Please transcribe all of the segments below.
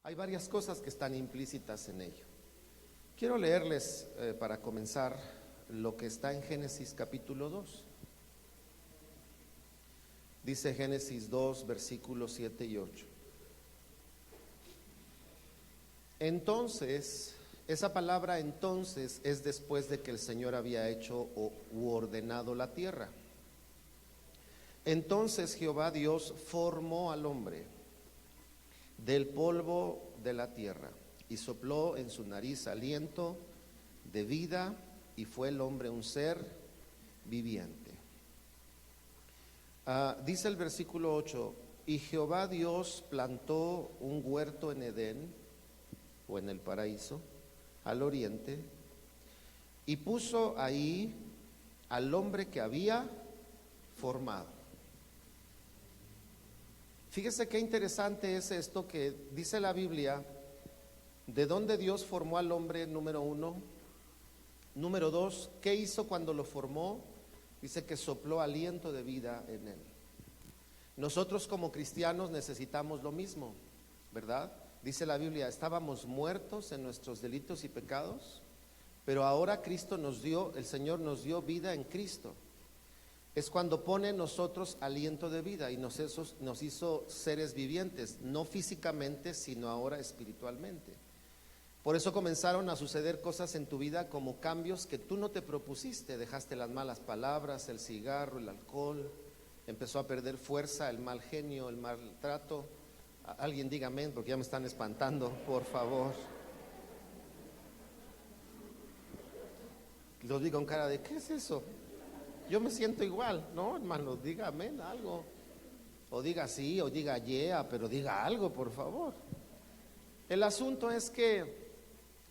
Hay varias cosas que están implícitas en ello. Quiero leerles para comenzar lo que está en Génesis capítulo 2. Dice Génesis 2, versículos 7 y 8. Entonces, esa palabra entonces es después de que el Señor había hecho u ordenado la tierra. Entonces Jehová Dios formó al hombre del polvo de la tierra y sopló en su nariz aliento de vida, y fue el hombre un ser viviente. Dice el versículo 8: y Jehová Dios plantó un huerto en Edén, o en el paraíso, al oriente, y puso ahí al hombre que había formado. Fíjese qué interesante es esto que dice la Biblia, de dónde Dios formó al hombre, número uno. Número dos, ¿qué hizo cuando lo formó? Dice que sopló aliento de vida en él. Nosotros como cristianos necesitamos lo mismo, ¿verdad? Dice la Biblia, estábamos muertos en nuestros delitos y pecados, pero ahora Cristo nos dio, el Señor nos dio vida en Cristo. Es cuando pone en nosotros aliento de vida y nos hizo seres vivientes, no físicamente, sino ahora espiritualmente. Por eso comenzaron a suceder cosas en tu vida como cambios que tú no te propusiste. Dejaste las malas palabras, el cigarro, el alcohol, empezó a perder fuerza, el mal genio, el maltrato. Alguien diga amén, porque ya me están espantando, por favor. Los digo con cara de, ¿qué es eso? Yo me siento igual, ¿no, hermano? Diga amén, algo. O diga sí, o diga yeah, pero diga algo, por favor. El asunto es que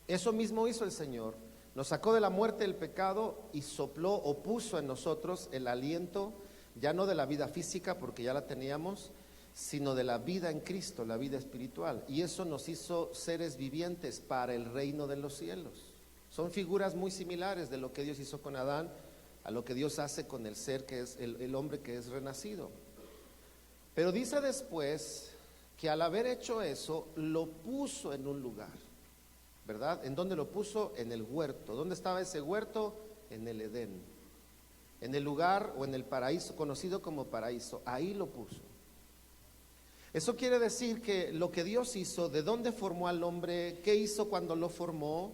eso mismo hizo el Señor. Nos sacó de la muerte del pecado y sopló o puso en nosotros el aliento, ya no de la vida física, porque ya la teníamos, sino de la vida en Cristo, la vida espiritual. Y eso nos hizo seres vivientes para el reino de los cielos. Son figuras muy similares de lo que Dios hizo con Adán, a lo que Dios hace con el ser que es el hombre que es renacido. Pero dice después que al haber hecho eso, lo puso en un lugar, ¿verdad? ¿En dónde lo puso? En el huerto. ¿Dónde estaba ese huerto? En el Edén, en el lugar o en el paraíso, conocido como paraíso. Ahí lo puso. Eso quiere decir que lo que Dios hizo, de dónde formó al hombre, qué hizo cuando lo formó,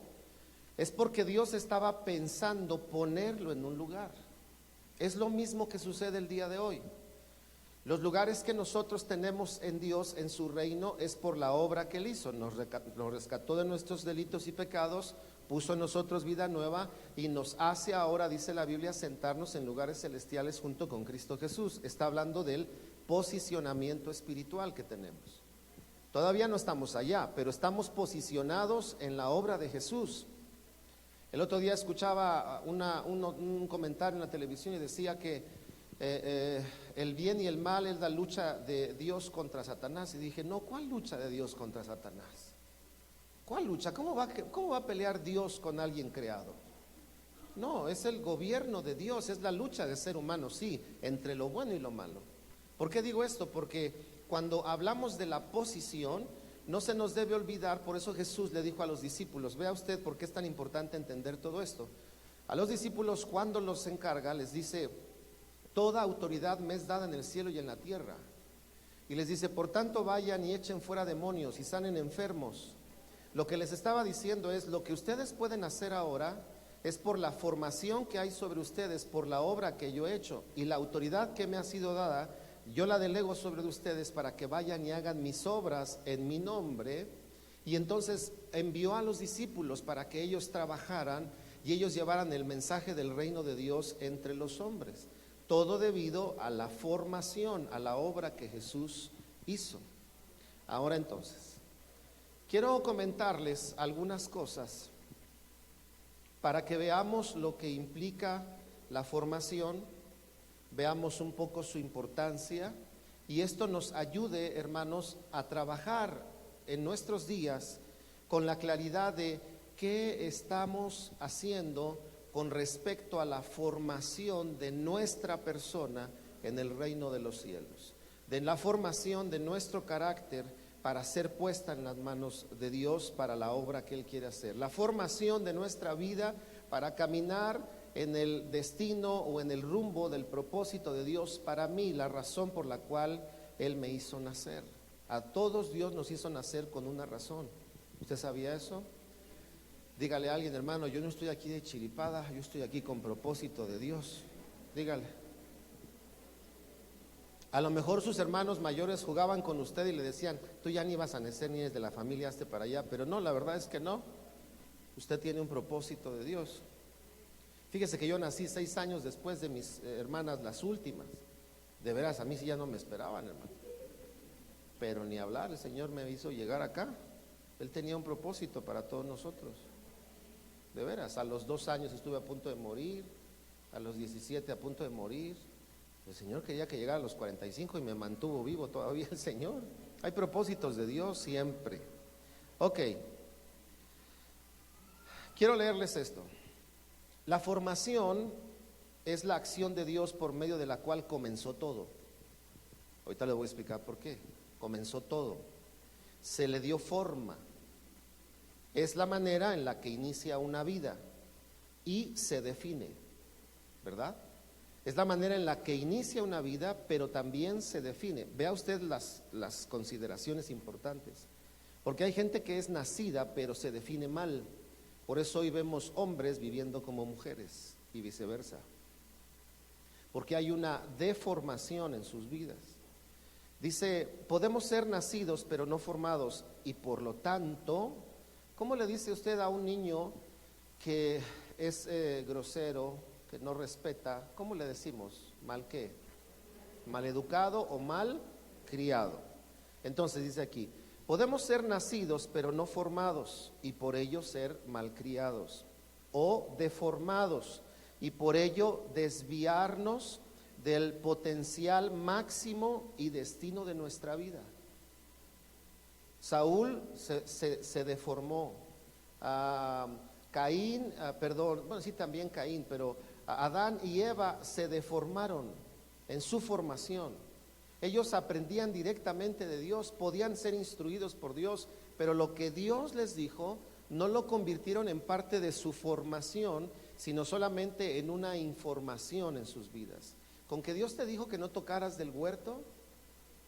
es porque Dios estaba pensando ponerlo en un lugar. Es lo mismo que sucede el día de hoy. Los lugares que nosotros tenemos en Dios, en su reino, es por la obra que Él hizo. Nos rescató de nuestros delitos y pecados, puso en nosotros vida nueva y nos hace ahora, dice la Biblia, sentarnos en lugares celestiales junto con Cristo Jesús. Está hablando del posicionamiento espiritual que tenemos. Todavía no estamos allá, pero estamos posicionados en la obra de Jesús. El otro día escuchaba un comentario en la televisión y decía que el bien y el mal es la lucha de Dios contra Satanás. Y dije, no, ¿cuál lucha de Dios contra Satanás? ¿Cuál lucha? ¿Cómo va a pelear Dios con alguien creado? No, es el gobierno de Dios, es la lucha de ser humano, sí, entre lo bueno y lo malo. ¿Por qué digo esto? Porque cuando hablamos de la posición, no se nos debe olvidar, por eso Jesús le dijo a los discípulos, vea usted por qué es tan importante entender todo esto. A los discípulos, cuando los encarga, les dice, toda autoridad me es dada en el cielo y en la tierra. Y les dice, por tanto vayan y echen fuera demonios y sanen enfermos. Lo que les estaba diciendo es, lo que ustedes pueden hacer ahora es por la formación que hay sobre ustedes, por la obra que yo he hecho, y la autoridad que me ha sido dada, yo la delego sobre ustedes para que vayan y hagan mis obras en mi nombre. Y entonces envió a los discípulos para que ellos trabajaran y ellos llevaran el mensaje del reino de Dios entre los hombres. Todo debido a la formación, a la obra que Jesús hizo. Ahora entonces, quiero comentarles algunas cosas para que veamos lo que implica la formación, veamos un poco su importancia y esto nos ayude, hermanos, a trabajar en nuestros días con la claridad de qué estamos haciendo con respecto a la formación de nuestra persona en el reino de los cielos, de la formación de nuestro carácter para ser puesta en las manos de Dios para la obra que Él quiere hacer. La formación de nuestra vida para caminar en el destino o en el rumbo del propósito de Dios para mí, la razón por la cual Él me hizo nacer. A todos Dios nos hizo nacer con una razón. ¿Usted sabía eso? Dígale a alguien, hermano, yo no estoy aquí de chiripada, yo estoy aquí con propósito de Dios. Dígale. A lo mejor sus hermanos mayores jugaban con usted y le decían, tú ya ni vas a nacer ni eres de la familia, hazte para allá. Pero no, la verdad es que no. Usted tiene un propósito de Dios. Fíjese que yo nací 6 años después de mis hermanas, las últimas. De veras, a mí sí ya no me esperaban, hermano. Pero ni hablar, el Señor me hizo llegar acá. Él tenía un propósito para todos nosotros. De veras, a los 2 años estuve a punto de morir, a los 17 a punto de morir. El Señor quería que llegara a los 45 y me mantuvo vivo todavía el Señor. Hay propósitos de Dios siempre. Ok, quiero leerles esto. La formación es la acción de Dios por medio de la cual comenzó todo. Ahorita les voy a explicar por qué. Comenzó todo. Se le dio forma. Es la manera en la que inicia una vida y se define, ¿verdad? Es la manera en la que inicia una vida, pero también se define. Vea usted las consideraciones importantes. Porque hay gente que es nacida, pero se define mal. Por eso hoy vemos hombres viviendo como mujeres y viceversa. Porque hay una deformación en sus vidas. Dice, podemos ser nacidos, pero no formados. Y por lo tanto, ¿cómo le dice usted a un niño que es grosero, que no respeta? ¿Cómo le decimos? ¿Mal qué? ¿Mal educado o mal criado? Entonces dice aquí, podemos ser nacidos pero no formados y por ello ser malcriados, o deformados y por ello desviarnos del potencial máximo y destino de nuestra vida. Saúl se deformó, Caín, bueno, sí, también Caín, pero Adán y Eva se deformaron en su formación. Ellos aprendían directamente de Dios, podían ser instruidos por Dios, pero lo que Dios les dijo no lo convirtieron en parte de su formación, sino solamente en una información en sus vidas. Con que Dios te dijo que no tocaras del huerto,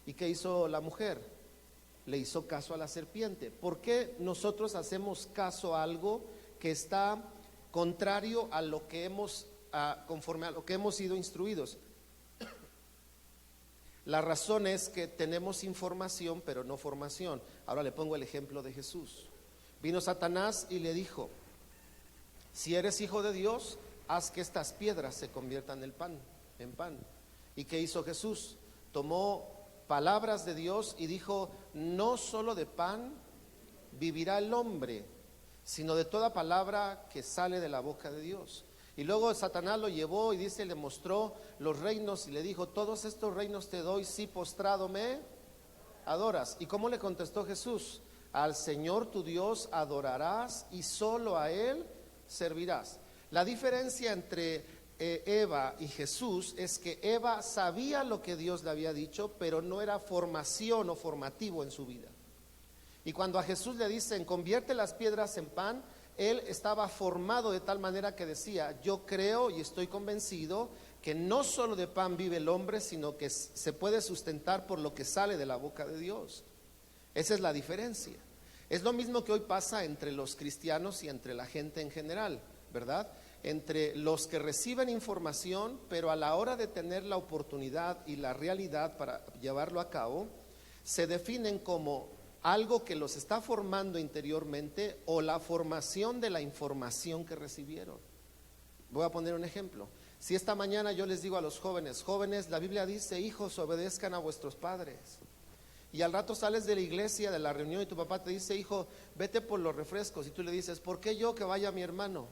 ¿y qué hizo la mujer? Le hizo caso a la serpiente. ¿Por qué nosotros hacemos caso a algo que está contrario a lo que conforme a lo que hemos sido instruidos? La razón es que tenemos información pero no formación. Ahora le pongo el ejemplo de Jesús. Vino Satanás y le dijo, si eres hijo de Dios, haz que estas piedras se conviertan en pan. ¿Y qué hizo Jesús? Tomó palabras de Dios y dijo, no solo de pan vivirá el hombre, sino de toda palabra que sale de la boca de Dios. Y luego Satanás lo llevó y dice, le mostró los reinos y le dijo, todos estos reinos te doy si postrado me adoras. ¿Y cómo le contestó Jesús? Al Señor tu Dios adorarás y solo a Él servirás. La diferencia entre Eva y Jesús es que Eva sabía lo que Dios le había dicho, pero no era formación o formativo en su vida. Y cuando a Jesús le dicen, convierte las piedras en pan, él estaba formado de tal manera que decía, yo creo y estoy convencido que no solo de pan vive el hombre, sino que se puede sustentar por lo que sale de la boca de Dios. Esa es la diferencia. Es lo mismo que hoy pasa entre los cristianos y entre la gente en general, ¿verdad? Entre los que reciben información, pero a la hora de tener la oportunidad y la realidad para llevarlo a cabo, se definen como algo que los está formando interiormente o la formación de la información que recibieron. Voy a poner un ejemplo. Si esta mañana yo les digo a los jóvenes, la Biblia dice, hijos, obedezcan a vuestros padres. Y al rato sales de la iglesia, de la reunión, y tu papá te dice, hijo, vete por los refrescos. Y tú le dices, ¿por qué yo que vaya mi hermano?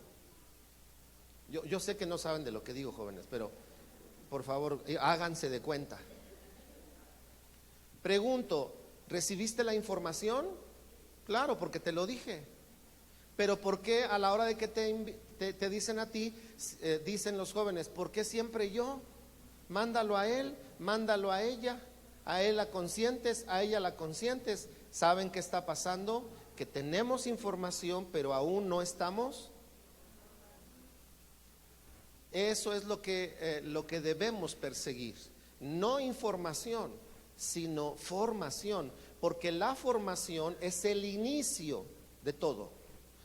Yo sé que no saben de lo que digo, jóvenes, pero por favor, háganse de cuenta. Pregunto, ¿recibiste la información? Claro, porque te lo dije. Pero ¿por qué a la hora de que te dicen a ti, dicen los jóvenes, ¿por qué siempre yo? Mándalo a él, mándalo a ella, a él la consientes, a ella la consientes. ¿Saben qué está pasando? Que tenemos información, pero aún no estamos. Eso es lo que debemos perseguir. No información, sino formación. Porque la formación es el inicio de todo.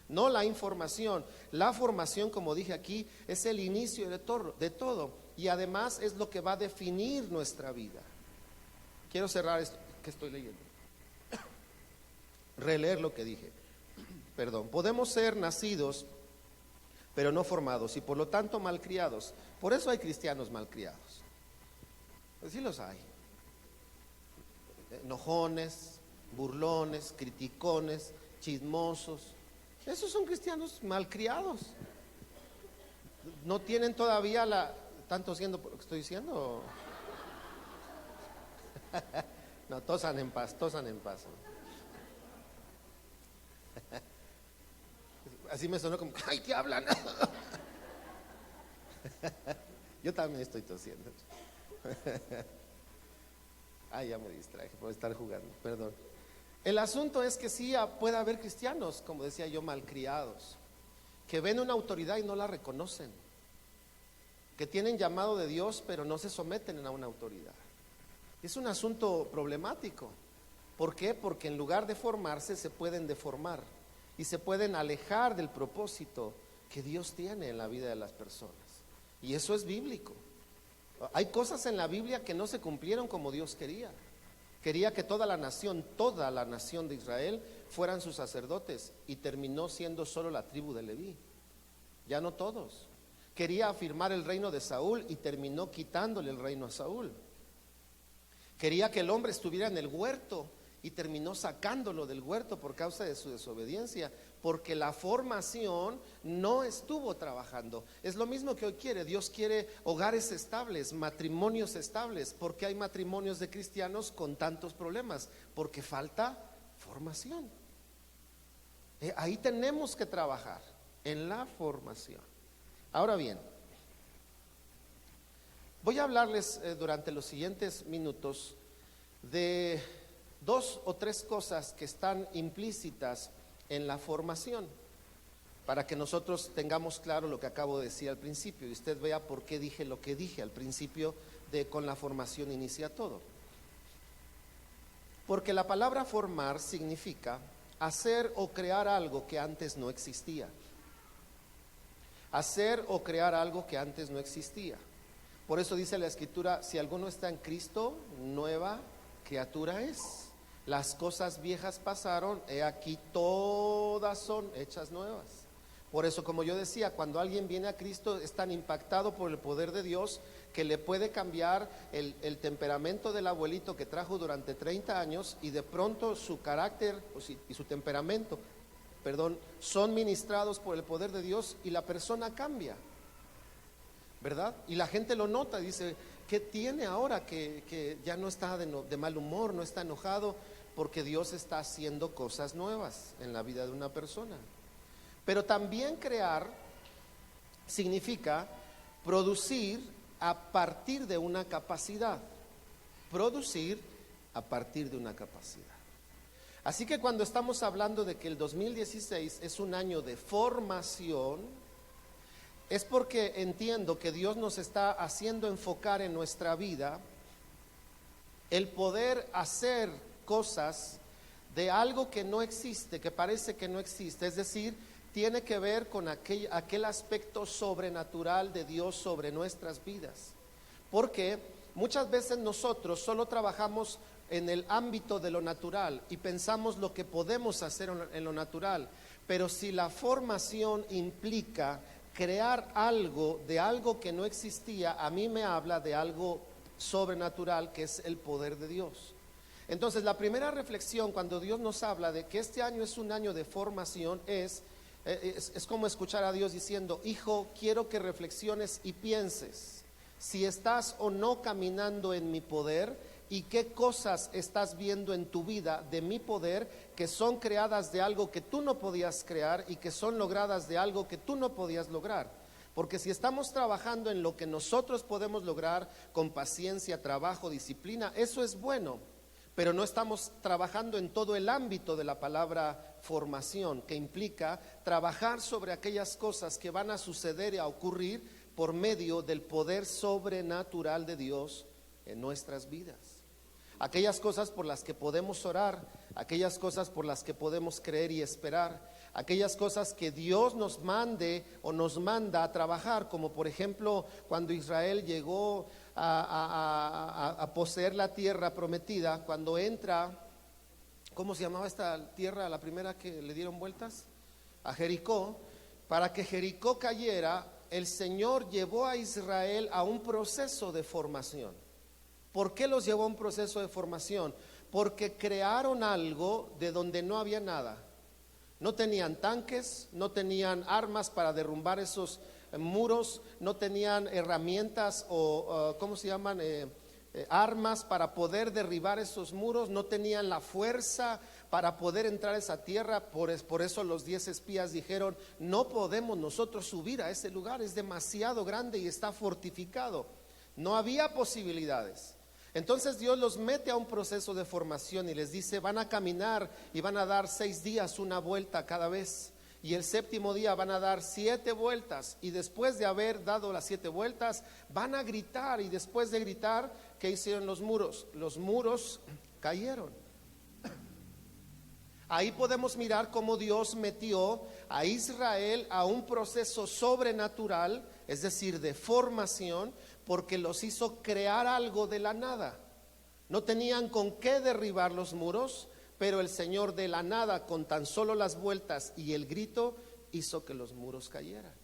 No la información. La formación, como dije aquí, es el inicio de todo. Y además es lo que va a definir nuestra vida. Quiero cerrar esto que estoy leyendo. Releer lo que dije. Perdón. Podemos ser nacidos, pero no formados, y por lo tanto malcriados. Por eso hay cristianos malcriados. Pues sí los hay. Enojones, burlones, criticones, chismosos. Esos son cristianos malcriados. No tienen todavía ¿Están tosiendo por lo que estoy diciendo? No, tosan en paz, tosan en paz. Así me sonó como, ¡ay, qué hablan! Yo también estoy tosiendo. Ay, ya me distraje por estar jugando, perdón. El asunto es que sí puede haber cristianos, como decía yo, malcriados, que ven una autoridad y no la reconocen, que tienen llamado de Dios pero no se someten a una autoridad. Es un asunto problemático. ¿Por qué? Porque en lugar de formarse se pueden deformar y se pueden alejar del propósito que Dios tiene en la vida de las personas. Y eso es bíblico. Hay cosas en la Biblia que no se cumplieron como Dios quería. Quería que toda la nación de Israel fueran sus sacerdotes, y terminó siendo solo la tribu de Leví, ya no todos. Quería afirmar el reino de Saúl y terminó quitándole el reino a Saúl. Quería que el hombre estuviera en el huerto y terminó sacándolo del huerto por causa de su desobediencia, porque la formación no estuvo trabajando. Es lo mismo que hoy quiere. Dios quiere hogares estables, matrimonios estables. ¿Por qué hay matrimonios de cristianos con tantos problemas? Porque falta formación. Ahí tenemos que trabajar, en la formación. Ahora bien, voy a hablarles durante los siguientes minutos de 2 o 3 cosas que están implícitas en la formación, para que nosotros tengamos claro lo que acabo de decir al principio y usted vea por qué dije lo que dije al principio de con la formación inicia todo. Porque la palabra formar significa hacer o crear algo que antes no existía. Hacer o crear algo que antes no existía. Por eso dice la Escritura, si alguno está en Cristo, nueva criatura es. Las cosas viejas pasaron, he aquí todas son hechas nuevas. Por eso, como yo decía, cuando alguien viene a Cristo es tan impactado por el poder de Dios que le puede cambiar el temperamento del abuelito que trajo durante 30 años y de pronto su carácter y su temperamento, son ministrados por el poder de Dios y la persona cambia, ¿verdad? Y la gente lo nota y dice, ¿qué tiene ahora? Que ya no está de mal humor, no está enojado, porque Dios está haciendo cosas nuevas en la vida de una persona. Pero también crear significa producir a partir de una capacidad. Producir a partir de una capacidad. Así que cuando estamos hablando de que el 2016 es un año de formación, es porque entiendo que Dios nos está haciendo enfocar en nuestra vida el poder hacer cosas de algo que no existe, que parece que no existe. Es decir, tiene que ver con aquel aspecto sobrenatural de Dios sobre nuestras vidas. Porque muchas veces nosotros solo trabajamos en el ámbito de lo natural y pensamos lo que podemos hacer en lo natural. Pero si la formación implica crear algo de algo que no existía, a mí me habla de algo sobrenatural que es el poder de Dios. Entonces la primera reflexión cuando Dios nos habla de que este año es un año de formación es como escuchar a Dios diciendo, hijo, quiero que reflexiones y pienses si estás o no caminando en mi poder y qué cosas estás viendo en tu vida de mi poder que son creadas de algo que tú no podías crear y que son logradas de algo que tú no podías lograr. Porque si estamos trabajando en lo que nosotros podemos lograr con paciencia, trabajo, disciplina, eso es bueno. pero no estamos trabajando en todo el ámbito de la palabra formación, que implica trabajar sobre aquellas cosas que van a suceder y a ocurrir por medio del poder sobrenatural de Dios en nuestras vidas. Aquellas cosas por las que podemos orar, aquellas cosas por las que podemos creer y esperar, aquellas cosas que Dios nos mande o nos manda a trabajar, como por ejemplo cuando Israel llegó a poseer la tierra prometida, cuando entra, ¿cómo se llamaba esta tierra, la primera que le dieron vueltas? A Jericó. Para que Jericó cayera, el Señor llevó a Israel a un proceso de formación. ¿Por qué los llevó a un proceso de formación? Porque crearon algo de donde no había nada. No tenían tanques, no tenían armas para derrumbar esos muros, no tenían herramientas o ¿cómo se llaman? Armas para poder derribar esos muros, no tenían la fuerza para poder entrar a esa tierra. Por eso los 10 espías dijeron: no podemos nosotros subir a ese lugar, es demasiado grande y está fortificado. No había posibilidades. Entonces Dios los mete a un proceso de formación y les dice: van a caminar y van a dar 6 días una vuelta cada vez, y el 7º día van a dar 7 vueltas, y después de haber dado las 7 vueltas van a gritar, y después de gritar, ¿qué hicieron los muros? Los muros cayeron. Ahí podemos mirar cómo Dios metió a Israel a un proceso sobrenatural, es decir, de formación, porque los hizo crear algo de la nada. No tenían con qué derribar los muros, pero el Señor de la nada, con tan solo las vueltas y el grito, hizo que los muros cayeran.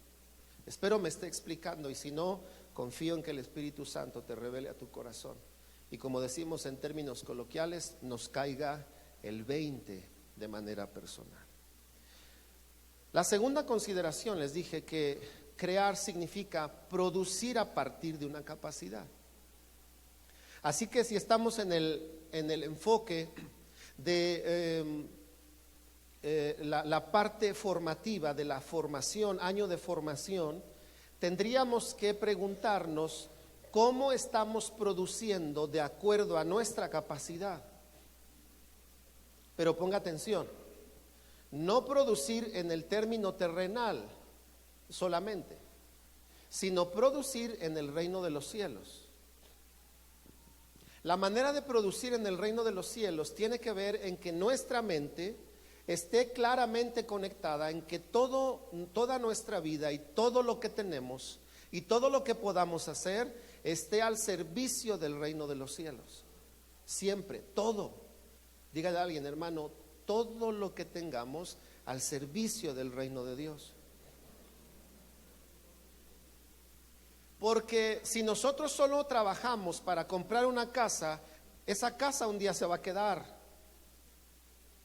Espero me esté explicando, y si no, confío en que el Espíritu Santo te revele a tu corazón, y como decimos en términos coloquiales, nos caiga el 20 de manera personal. La segunda consideración, les dije que crear significa producir a partir de una capacidad. Así que si estamos en el enfoque de la parte formativa de la formación, año de formación, tendríamos que preguntarnos cómo estamos produciendo de acuerdo a nuestra capacidad. Pero ponga atención, no producir en el término terrenal solamente, sino producir en el reino de los cielos. La manera de producir en el reino de los cielos tiene que ver en que nuestra mente esté claramente conectada, en que toda nuestra vida y todo lo que tenemos y todo lo que podamos hacer esté al servicio del reino de los cielos. Siempre, todo. Dígale a alguien: hermano, todo lo que tengamos al servicio del reino de Dios. Porque si nosotros solo trabajamos para comprar una casa, esa casa un día se va a quedar.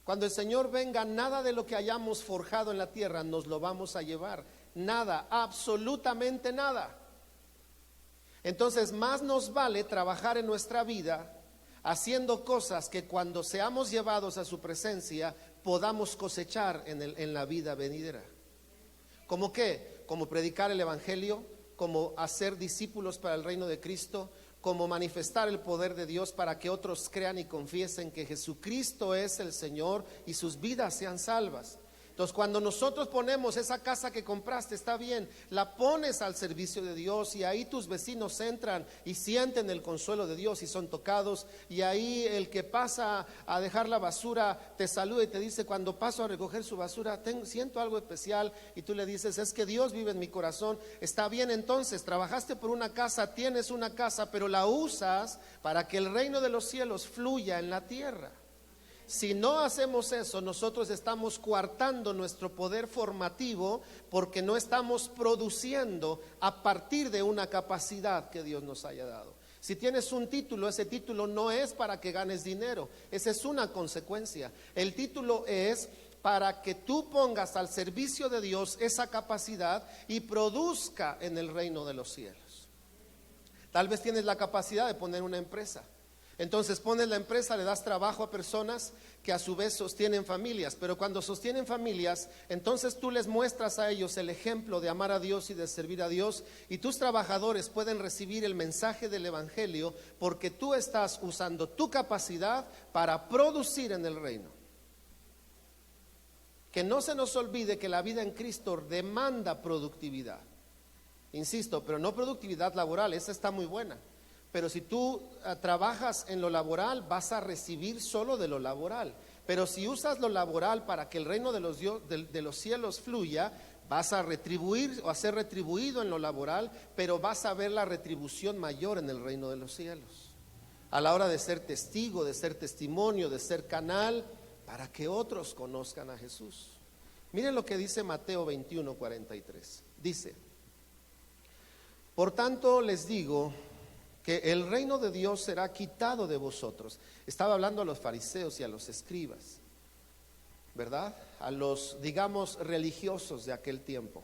Cuando el Señor venga, nada de lo que hayamos forjado en la tierra nos lo vamos a llevar. Nada, absolutamente nada. Entonces, más nos vale trabajar en nuestra vida haciendo cosas que cuando seamos llevados a su presencia podamos cosechar en la vida venidera. ¿Cómo qué? Como predicar el evangelio, como hacer discípulos para el reino de Cristo, como manifestar el poder de Dios para que otros crean y confiesen que Jesucristo es el Señor y sus vidas sean salvas. Entonces, cuando nosotros ponemos esa casa que compraste, está bien, la pones al servicio de Dios, y ahí tus vecinos entran y sienten el consuelo de Dios y son tocados, y ahí el que pasa a dejar la basura te saluda y te dice: cuando paso a recoger su basura siento algo especial, y tú le dices: es que Dios vive en mi corazón. Está bien, entonces trabajaste por una casa, tienes una casa, pero la usas para que el reino de los cielos fluya en la tierra. Si no hacemos eso, nosotros estamos coartando nuestro poder formativo, porque no estamos produciendo a partir de una capacidad que Dios nos haya dado. Si tienes un título, ese título no es para que ganes dinero, esa es una consecuencia. El título es para que tú pongas al servicio de Dios esa capacidad y produzca en el reino de los cielos. Tal vez tienes la capacidad de poner una empresa. Entonces pones la empresa, le das trabajo a personas que a su vez sostienen familias, pero cuando sostienen familias, entonces tú les muestras a ellos el ejemplo de amar a Dios y de servir a Dios, y tus trabajadores pueden recibir el mensaje del evangelio porque tú estás usando tu capacidad para producir en el reino. Que no se nos olvide que la vida en Cristo demanda productividad. Insisto, pero no productividad laboral, esa está muy buena. Pero si tú trabajas en lo laboral, vas a recibir solo de lo laboral. Pero si usas lo laboral para que el reino de los cielos fluya, vas a retribuir o a ser retribuido en lo laboral, pero vas a ver la retribución mayor en el reino de los cielos. A la hora de ser testigo, de ser testimonio, de ser canal, para que otros conozcan a Jesús. Miren lo que dice Mateo 21:43. Dice: por tanto les digo que el reino de Dios será quitado de vosotros. Estaba hablando a los fariseos y a los escribas, ¿verdad? A los, digamos, religiosos de aquel tiempo.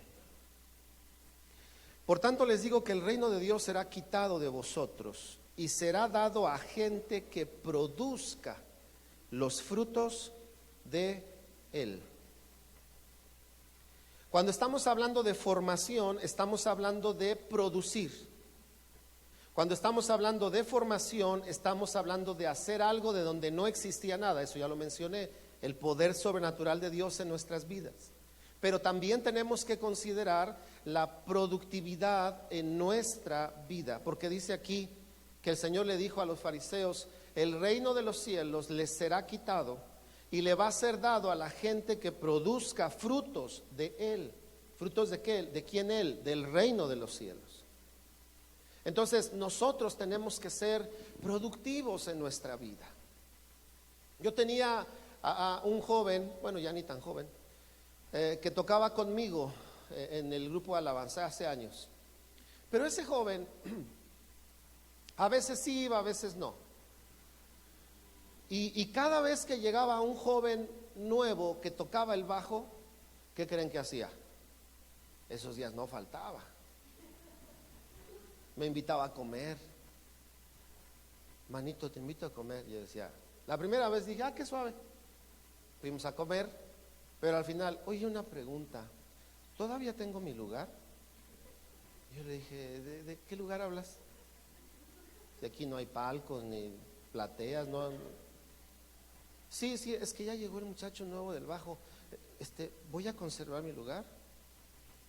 Por tanto les digo que el reino de Dios será quitado de vosotros y será dado a gente que produzca los frutos de él. Cuando estamos hablando de formación, estamos hablando de producir. Cuando estamos hablando de formación, estamos hablando de hacer algo de donde no existía nada. Eso ya lo mencioné, el poder sobrenatural de Dios en nuestras vidas. Pero también tenemos que considerar la productividad en nuestra vida, porque dice aquí que el Señor le dijo a los fariseos: el reino de los cielos les será quitado y le va a ser dado a la gente que produzca frutos de él. ¿Frutos de qué? ¿De quién él? Del reino de los cielos. Entonces nosotros tenemos que ser productivos en nuestra vida. Yo tenía a un joven, bueno, ya ni tan joven, que tocaba conmigo en el grupo de alabanza hace años. Pero ese joven a veces sí iba, a veces no. Y cada vez que llegaba un joven nuevo que tocaba el bajo, ¿qué creen que hacía? Esos días no faltaba. Me invitaba a comer. Manito, te invito a comer. Yo decía, la primera vez dije, qué suave. Fuimos a comer, pero al final, oye, una pregunta, ¿todavía tengo mi lugar? Yo le dije, ¿de qué lugar hablas? De aquí no hay palcos ni plateas, no. Sí, es que ya llegó el muchacho nuevo del bajo. ¿Voy a conservar mi lugar?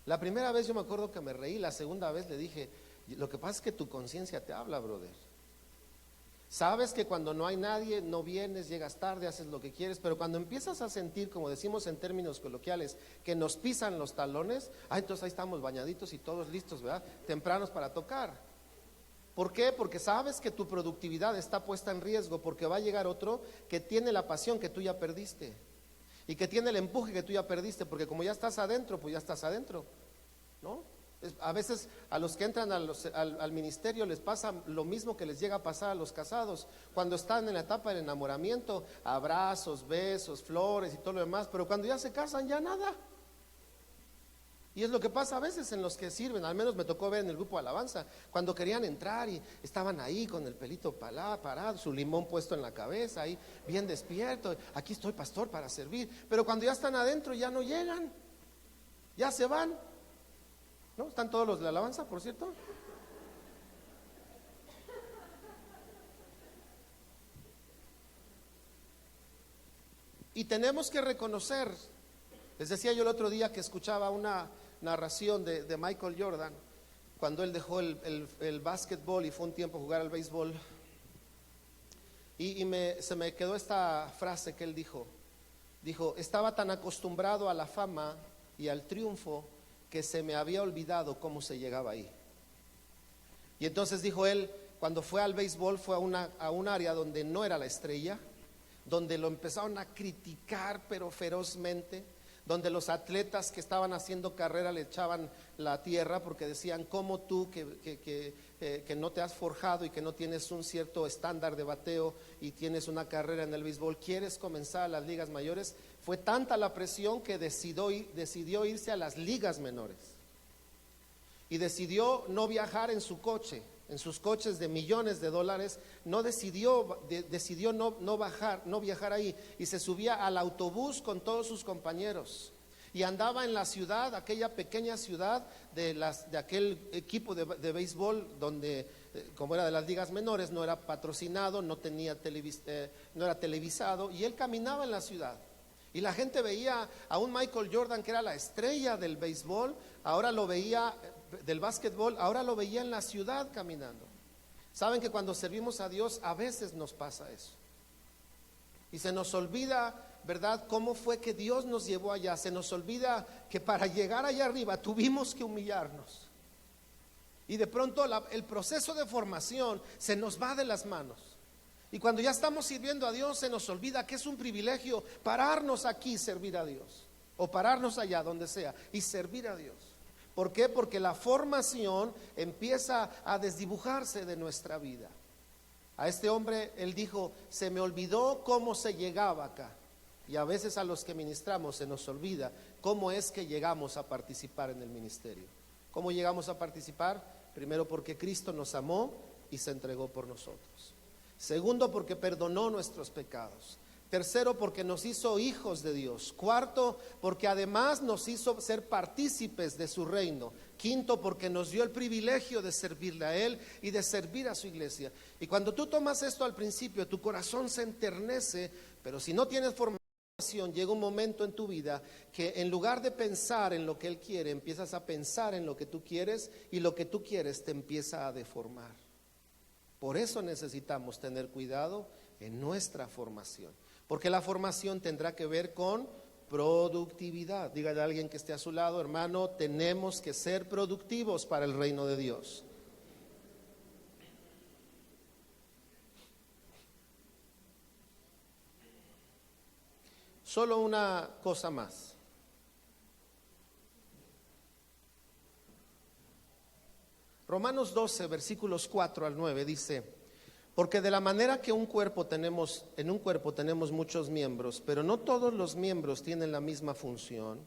La primera vez yo me acuerdo que me reí, la segunda vez le dije, lo que pasa es que tu conciencia te habla, brother. Sabes que cuando no hay nadie, no vienes, llegas tarde, haces lo que quieres, pero cuando empiezas a sentir, como decimos en términos coloquiales, que nos pisan los talones, entonces ahí estamos bañaditos y todos listos, ¿verdad? Tempranos para tocar. ¿Por qué? Porque sabes que tu productividad está puesta en riesgo, porque va a llegar otro que tiene la pasión que tú ya perdiste y que tiene el empuje que tú ya perdiste, porque como ya estás adentro, pues ya estás adentro, ¿no? A veces a los que entran al ministerio les pasa lo mismo que les llega a pasar a los casados. Cuando están en la etapa del enamoramiento, abrazos, besos, flores y todo lo demás, pero cuando ya se casan ya nada. Y es lo que pasa a veces en los que sirven. Al menos me tocó ver en el grupo de alabanza, cuando querían entrar y estaban ahí con el pelito parado, su limón puesto en la cabeza, ahí bien despierto, aquí estoy, pastor, para servir. Pero cuando ya están adentro ya no llegan, ya se van. ¿No? ¿Están todos los de la alabanza, por cierto? Y tenemos que reconocer, les decía yo el otro día que escuchaba una narración de Michael Jordan, cuando él dejó el básquetbol y fue un tiempo a jugar al béisbol, y se me quedó esta frase que él dijo, estaba tan acostumbrado a la fama y al triunfo que se me había olvidado cómo se llegaba ahí. Y entonces dijo él, cuando fue al béisbol fue a un área donde no era la estrella, donde lo empezaron a criticar pero ferozmente, donde los atletas que estaban haciendo carrera le echaban la tierra porque decían, ¿cómo tú que no te has forjado y que no tienes un cierto estándar de bateo y tienes una carrera en el béisbol, quieres comenzar a las ligas mayores? Fue tanta la presión que decidió irse a las ligas menores y decidió no viajar en su coche, en sus coches de millones de dólares, decidió no viajar ahí, y se subía al autobús con todos sus compañeros y andaba en la ciudad, aquella pequeña ciudad de aquel equipo de béisbol, donde como era de las ligas menores, no era patrocinado, no era televisado, y él caminaba en la ciudad. Y la gente veía a un Michael Jordan, que era la estrella del béisbol, ahora lo veía del básquetbol, ahora lo veía en la ciudad caminando. Saben que cuando servimos a Dios a veces nos pasa eso. Y se nos olvida, ¿verdad?, cómo fue que Dios nos llevó allá. Se nos olvida que para llegar allá arriba tuvimos que humillarnos. Y de pronto el proceso de formación se nos va de las manos. Y cuando ya estamos sirviendo a Dios, se nos olvida que es un privilegio pararnos aquí y servir a Dios, o pararnos allá, donde sea, y servir a Dios. ¿Por qué? Porque la formación empieza a desdibujarse de nuestra vida. A este hombre, él dijo: se me olvidó cómo se llegaba acá. Y a veces a los que ministramos se nos olvida cómo es que llegamos a participar en el ministerio. ¿Cómo llegamos a participar? Primero, porque Cristo nos amó y se entregó por nosotros. Segundo, porque perdonó nuestros pecados. Tercero, porque nos hizo hijos de Dios. Cuarto, porque además nos hizo ser partícipes de su reino. Quinto, porque nos dio el privilegio de servirle a Él y de servir a su iglesia. Y cuando tú tomas esto al principio, tu corazón se enternece, pero si no tienes formación, llega un momento en tu vida que en lugar de pensar en lo que Él quiere, empiezas a pensar en lo que tú quieres, y lo que tú quieres te empieza a deformar. Por eso necesitamos tener cuidado en nuestra formación, porque la formación tendrá que ver con productividad. Dígale a alguien que esté a su lado: hermano, tenemos que ser productivos para el reino de Dios. Solo una cosa más. Romanos 12, versículos 4 al 9 dice: porque de la manera que en un cuerpo tenemos muchos miembros, pero no todos los miembros tienen la misma función,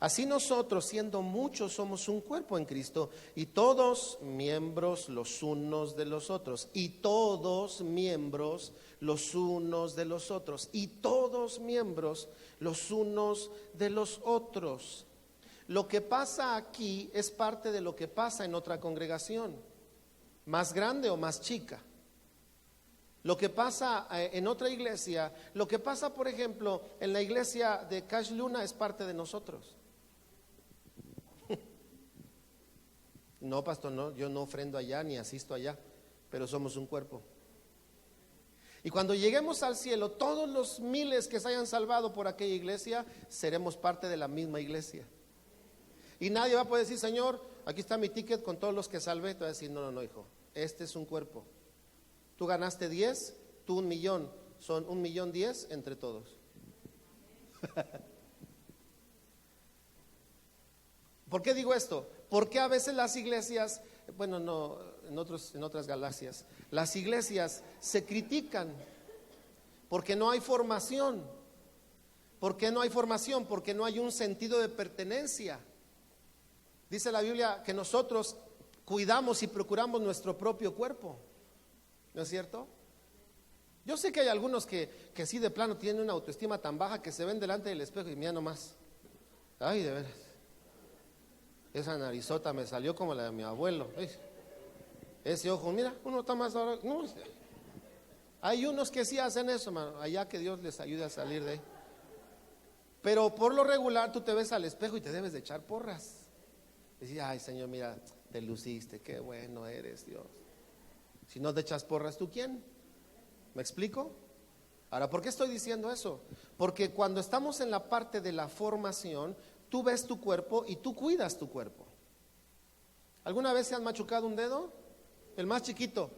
así nosotros, siendo muchos, somos un cuerpo en Cristo, y todos miembros los unos de los otros, y todos miembros los unos de los otros, y todos miembros los unos de los otros. Lo que pasa aquí es parte de lo que pasa en otra congregación, más grande o más chica. Lo que pasa en otra iglesia, lo que pasa, por ejemplo, en la iglesia de Cash Luna, es parte de nosotros. No, pastor, no, yo no ofrendo allá ni asisto allá, pero somos un cuerpo. Y cuando lleguemos al cielo, todos los miles que se hayan salvado por aquella iglesia, seremos parte de la misma iglesia. Y nadie va a poder decir: Señor, aquí está mi ticket con todos los que salvé. Te va a decir: no, hijo, este es un cuerpo. Tú ganaste 10, tú 1,000,000, son 1,000,010 entre todos. ¿Por qué digo esto? Porque a veces las iglesias, bueno, no, en otras galaxias, las iglesias se critican porque no hay formación. ¿Por qué no hay formación? Porque no hay un sentido de pertenencia. Dice la Biblia que nosotros cuidamos y procuramos nuestro propio cuerpo. ¿No es cierto? Yo sé que hay algunos que sí de plano tienen una autoestima tan baja que se ven delante del espejo y mira nomás: ay, de veras, esa narizota me salió como la de mi abuelo. Ese ojo, mira, uno está más ahora. No, hay unos que sí hacen eso, hermano, allá que Dios les ayude a salir de ahí. Pero por lo regular tú te ves al espejo y te debes de echar porras. Decir: ay, Señor, mira, te luciste, qué bueno eres, Dios. Si no te echas porras, ¿tú quién? ¿Me explico? Ahora, ¿por qué estoy diciendo eso? Porque cuando estamos en la parte de la formación, tú ves tu cuerpo y tú cuidas tu cuerpo. ¿Alguna vez se han machucado un dedo? El más chiquito.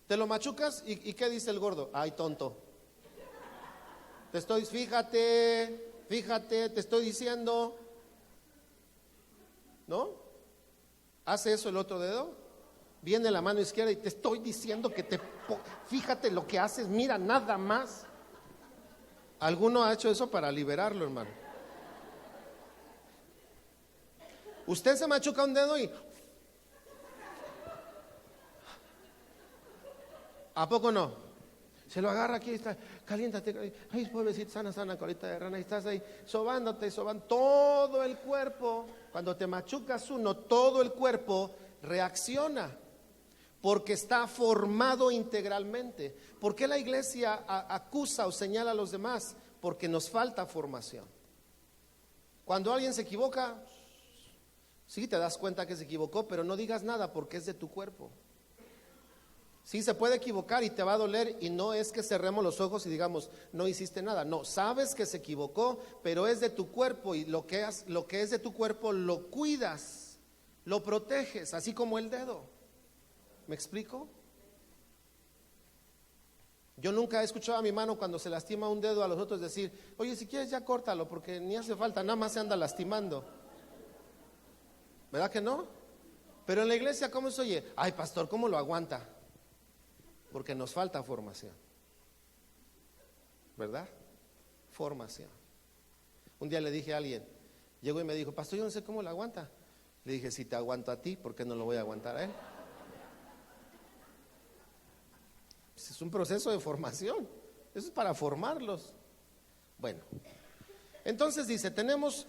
Te lo machucas y ¿qué dice el gordo? Ay, tonto. Fíjate, te estoy diciendo. ¿No? ¿Hace eso el otro dedo? Viene la mano izquierda y te estoy diciendo que fíjate lo que haces, mira nada más. ¿Alguno ha hecho eso para liberarlo, hermano? Usted se machuca un dedo y ¿A poco no? Se lo agarra aquí, está, caliéntate, ay, pobrecito, sana, colita de rana, y estás ahí sobándote, sobando todo el cuerpo. Cuando te machucas uno, todo el cuerpo reacciona, porque está formado integralmente. ¿Por qué la iglesia acusa o señala a los demás? Porque nos falta formación. Cuando alguien se equivoca, sí te das cuenta que se equivocó, pero no digas nada porque es de tu cuerpo. Sí, se puede equivocar y te va a doler, y no es que cerremos los ojos y digamos, no hiciste nada. No, sabes que se equivocó, pero es de tu cuerpo, y lo que es de tu cuerpo lo cuidas, lo proteges, así como el dedo. ¿Me explico? Yo nunca he escuchado a mi mano cuando se lastima un dedo a los otros decir, oye, si quieres ya córtalo, porque ni hace falta, nada más se anda lastimando. ¿Verdad que no? Pero en la iglesia, ¿cómo se oye? Ay, pastor, ¿cómo lo aguanta? Porque nos falta formación, ¿verdad? Formación. Un día le dije a alguien, llegó y me dijo, pastor, yo no sé cómo lo aguanta. Le dije, si te aguanto a ti, ¿por qué no lo voy a aguantar a él? Pues es un proceso de formación, eso es para formarlos. Bueno, entonces dice, tenemos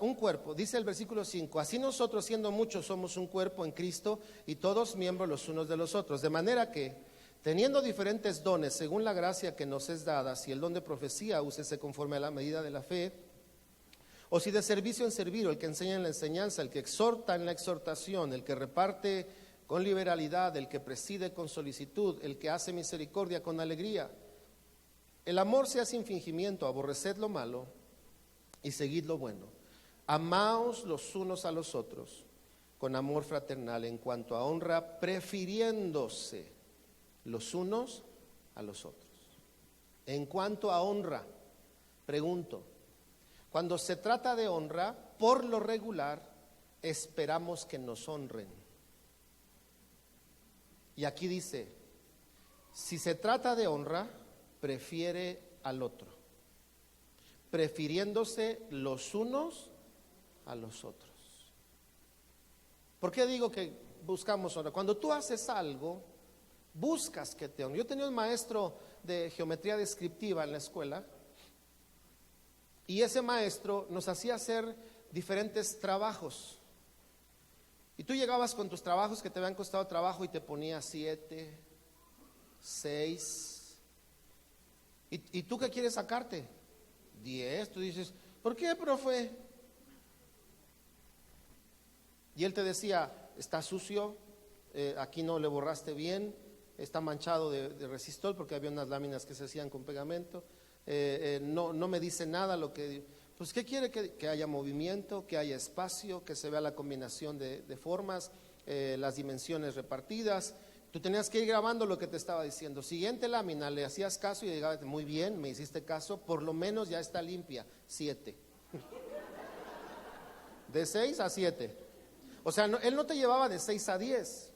un cuerpo, dice el versículo 5, así nosotros siendo muchos somos un cuerpo en Cristo y todos miembros los unos de los otros, de manera que teniendo diferentes dones según la gracia que nos es dada, si el don de profecía úsese conforme a la medida de la fe, o si de servicio en servir, o el que enseña en la enseñanza, el que exhorta en la exhortación, el que reparte con liberalidad, el que preside con solicitud, el que hace misericordia con alegría. El amor sea sin fingimiento, aborreced lo malo y seguid lo bueno. Amaos los unos a los otros con amor fraternal, en cuanto a honra, prefiriéndose los unos a los otros. En cuanto a honra, pregunto, cuando se trata de honra, por lo regular, esperamos que nos honren. Y aquí dice, si se trata de honra, prefiere al otro, prefiriéndose los unos a los otros. ¿Por qué digo que buscamos honra? Cuando tú haces algo, buscas que te honren. Yo tenía un maestro de geometría descriptiva en la escuela, y ese maestro nos hacía hacer diferentes trabajos. Y tú llegabas con tus trabajos que te habían costado trabajo y te ponía 7, 6. ¿Y tú qué quieres sacarte? 10. Tú dices, ¿por qué, profe? Y él te decía, está sucio, aquí no le borraste bien, está manchado de resistol, porque había unas láminas que se hacían con pegamento, no me dice nada lo que... Pues ¿qué quiere? Que haya movimiento, que haya espacio, que se vea la combinación de formas, las dimensiones repartidas. Tú tenías que ir grabando lo que te estaba diciendo. Siguiente lámina, le hacías caso y llegaba, muy bien, me hiciste caso, por lo menos ya está limpia. 7. De 6 a 7. O sea, él no te llevaba de 6 a 10.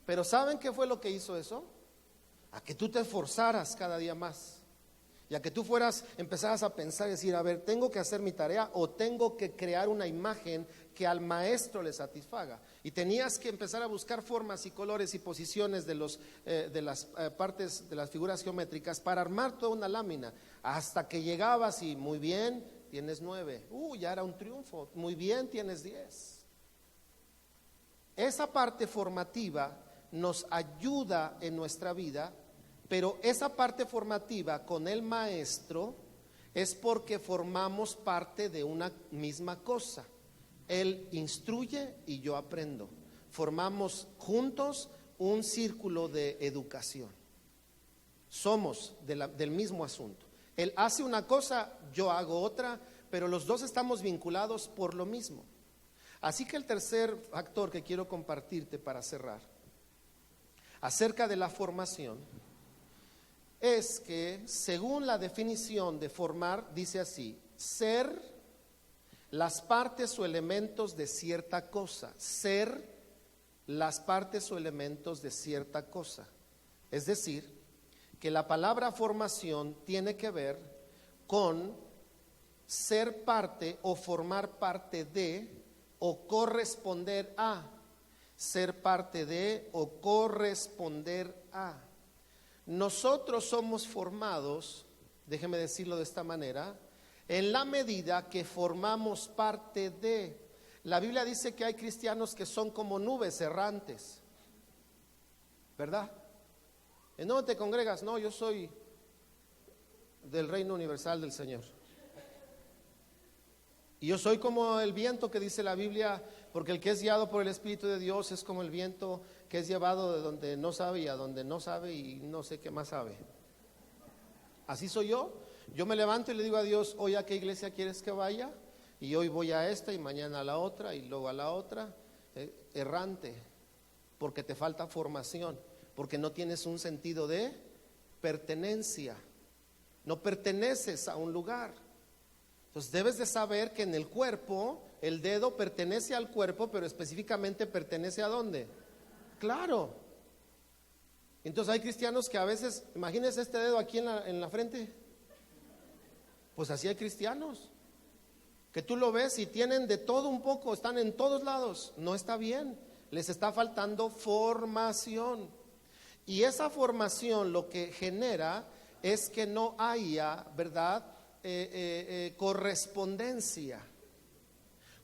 Pero ¿saben qué fue lo que hizo eso? A que tú te esforzaras cada día más. Y a que tú empezaras a pensar y decir, a ver, tengo que hacer mi tarea o tengo que crear una imagen que al maestro le satisfaga. Y tenías que empezar a buscar formas y colores y posiciones de las partes de las figuras geométricas para armar toda una lámina. Hasta que llegabas y muy bien, tienes 9. Ya era un triunfo. Muy bien, tienes 10. Esa parte formativa nos ayuda en nuestra vida. Pero esa parte formativa con el maestro es porque formamos parte de una misma cosa. Él instruye y yo aprendo. Formamos juntos un círculo de educación. Somos del mismo asunto. Él hace una cosa, yo hago otra, pero los dos estamos vinculados por lo mismo. Así que el tercer factor que quiero compartirte para cerrar, acerca de la formación, es que según la definición de formar, dice así, ser las partes o elementos de cierta cosa, ser las partes o elementos de cierta cosa. Es decir, que la palabra formación tiene que ver con ser parte o formar parte de o corresponder a, ser parte de o corresponder a. nosotros somos formados, déjeme decirlo de esta manera, en la medida que formamos parte de. La Biblia dice que hay cristianos que son como nubes errantes, ¿verdad? ¿En dónde te congregas? No, yo soy del reino universal del Señor. Y yo soy como el viento que dice la Biblia, porque el que es guiado por el Espíritu de Dios es como el viento que es llevado de donde no sabe y a donde no sabe y no sé qué más sabe. Así soy yo. Yo me levanto y le digo a Dios, hoy a qué iglesia quieres que vaya, y hoy voy a esta y mañana a la otra y luego a la otra, errante, porque te falta formación, porque no tienes un sentido de pertenencia, no perteneces a un lugar. Entonces debes de saber que en el cuerpo, el dedo pertenece al cuerpo, pero específicamente pertenece ¿a dónde? Claro. Entonces hay cristianos que a veces, imagínense este dedo aquí en la frente, pues así hay cristianos, que tú lo ves y tienen de todo un poco, están en todos lados, no está bien, les está faltando formación. Y esa formación lo que genera es que no haya, ¿verdad?, correspondencia.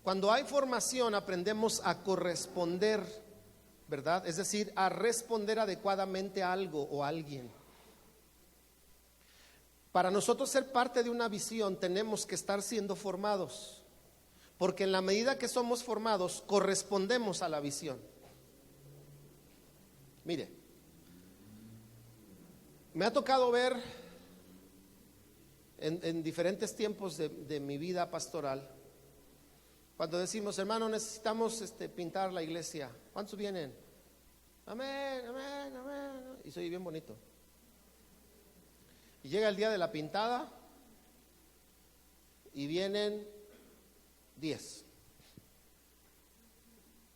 Cuando hay formación aprendemos a corresponder, ¿verdad? Es decir, a responder adecuadamente a algo o a alguien. Para nosotros ser parte de una visión tenemos que estar siendo formados, porque en la medida que somos formados correspondemos a la visión. Mire, me ha tocado ver en diferentes tiempos de mi vida pastoral, cuando decimos, hermano, necesitamos pintar la iglesia. ¿Cuántos vienen? Amén, amén, amén. Y soy bien bonito. Y llega el día de la pintada y vienen 10,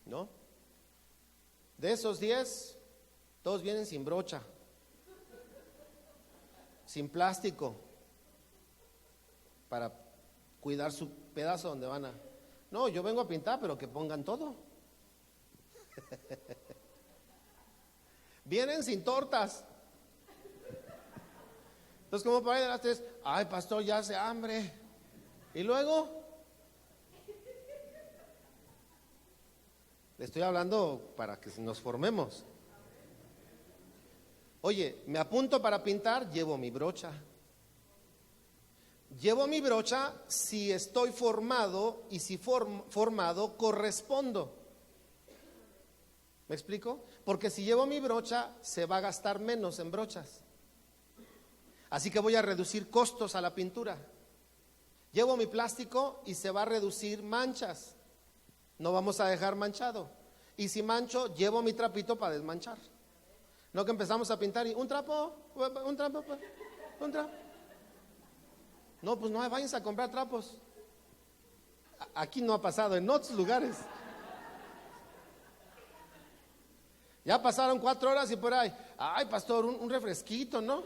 ¿no? De esos 10, todos vienen sin brocha, sin plástico, para cuidar su pedazo donde van a... No, yo vengo a pintar, pero que pongan todo. Vienen sin tortas. Entonces, como para ahí de las 3, ay, pastor, ya hace hambre. Y luego, le estoy hablando para que nos formemos. Oye, me apunto para pintar, llevo mi brocha. Llevo mi brocha si estoy formado y si formado correspondo. ¿Me explico? Porque si llevo mi brocha se va a gastar menos en brochas. Así que voy a reducir costos a la pintura. Llevo mi plástico y se va a reducir manchas. No vamos a dejar manchado. Y si mancho, llevo mi trapito para desmanchar. No que empezamos a pintar y un trapo. No, pues no, váyanse a comprar trapos. Aquí no ha pasado, en otros lugares. Ya pasaron 4 horas y por ahí, ay, pastor, un refresquito, ¿no?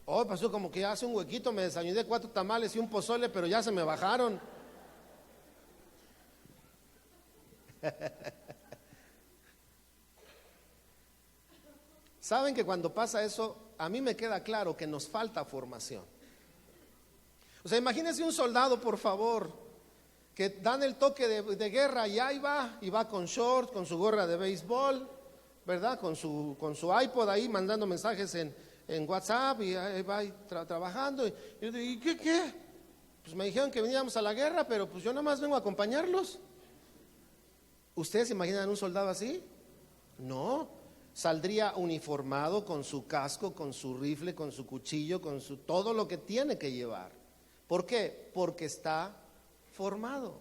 Oh, pastor, como que ya hace un huequito, me desayuné 4 tamales y un pozole, pero ya se me bajaron. Saben que cuando pasa eso, a mí me queda claro que nos falta formación. O sea, imagínense un soldado, por favor, que dan el toque de guerra y ahí va, y va con short, con su gorra de béisbol, ¿verdad? Con su iPod ahí mandando mensajes en WhatsApp y ahí va trabajando. Y yo digo, ¿y qué? Pues me dijeron que veníamos a la guerra, pero pues yo nada más vengo a acompañarlos. ¿Ustedes se imaginan un soldado así? No. Saldría uniformado con su casco, con su rifle, con su cuchillo, con todo lo que tiene que llevar. ¿Por qué? Porque está formado.